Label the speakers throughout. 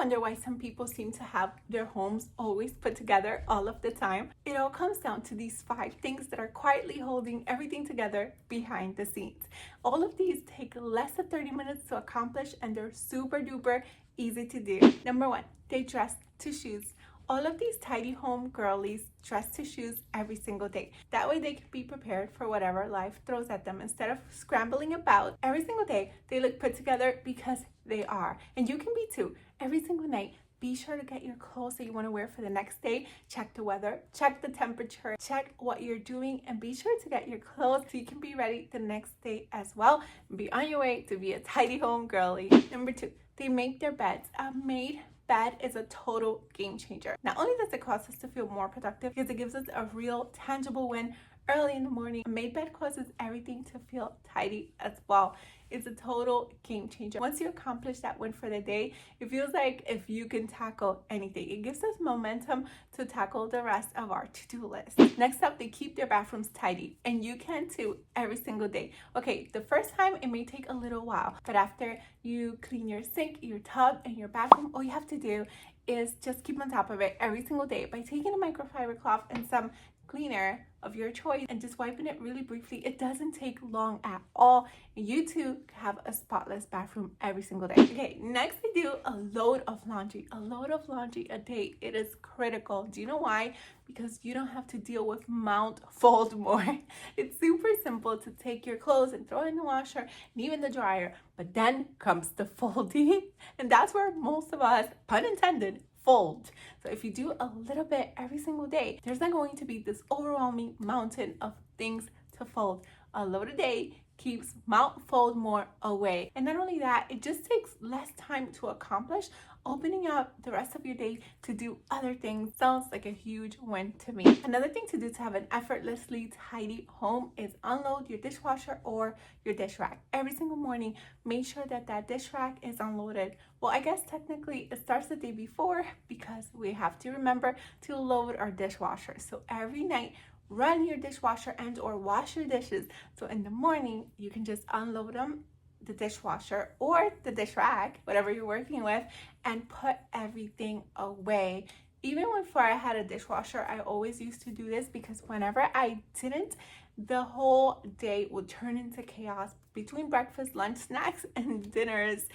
Speaker 1: wonder why some people seem to have their homes always put together all of the time? It all comes down to these 5 things that are quietly holding everything together behind the scenes. All of these take less than 30 minutes to accomplish, and they're super duper easy to do. Number 1, they dress to shoes. All of these tidy home girlies dress to shoes every single day. That way they can be prepared for whatever life throws at them. Instead of scrambling about every single day, they look put together because they are. And you can be too. Every single night, be sure to get your clothes that you want to wear for the next day. Check the weather, check the temperature, check what you're doing, and be sure to get your clothes so you can be ready the next day as well. And be on your way to be a tidy home girly. Number 2, they make their beds. A made bed is a total game changer. Not only does it cause us to feel more productive, because it gives us a real tangible win early in the morning. A made bed causes everything to feel tidy as well. It's a total game changer. Once you accomplish that win for the day, it feels like if you can tackle anything. It gives us momentum to tackle the rest of our to-do list. Next up, they keep their bathrooms tidy, and you can too every single day. Okay, the first time it may take a little while, but after you clean your sink, your tub, and your bathroom, all you have to do is just keep on top of it every single day by taking a microfiber cloth and some cleaner of your choice and just wiping it really briefly. It doesn't take long at all. You too have a spotless bathroom every single day. Okay, next they do a load of laundry. A load of laundry a day. It is critical. Do you know why? Because you don't have to deal with mount, fold more. It's super simple to take your clothes and throw it in the washer and even the dryer. But then comes the folding, and that's where most of us, pun intended, fold. So if you do a little bit every single day, there's not going to be this overwhelming mountain of things to fold. A load a day keeps mount, fold more away. And not only that, it just takes less time to accomplish. Opening up the rest of your day to do other things sounds like a huge win to me. Another thing to do to have an effortlessly tidy home is unload your dishwasher or your dish rack. Every single morning, make sure that that dish rack is unloaded. Well, I guess technically it starts the day before, because we have to remember to load our dishwasher. So every night, run your dishwasher and or wash your dishes. So in the morning, you can just unload them, the dishwasher or the dish rack, whatever you're working with, and put everything away. Even before I had a dishwasher, I always used to do this, because whenever I didn't, the whole day would turn into chaos between breakfast, lunch, snacks, and dinners.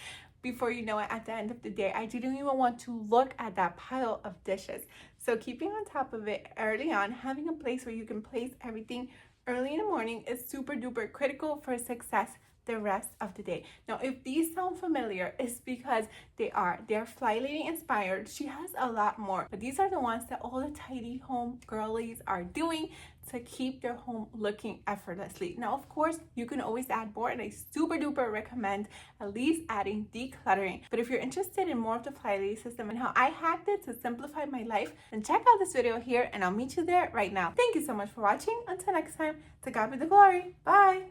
Speaker 1: Before you know it, at the end of the day, I didn't even want to look at that pile of dishes. So keeping on top of it early on, having a place where you can place everything early in the morning is super duper critical for success the rest of the day. Now, if these sound familiar, it's because they're Fly Lady inspired. She has a lot more, but these are the ones that all the tidy home girlies are doing to keep their home looking effortlessly. Now, of course, you can always add more, and I super duper recommend at least adding decluttering. But if you're interested in more of the Fly Lady system and how I hacked it to simplify my life, then check out this video here, and I'll meet you there right now. Thank you so much for watching. Until next time, to God be the glory. Bye.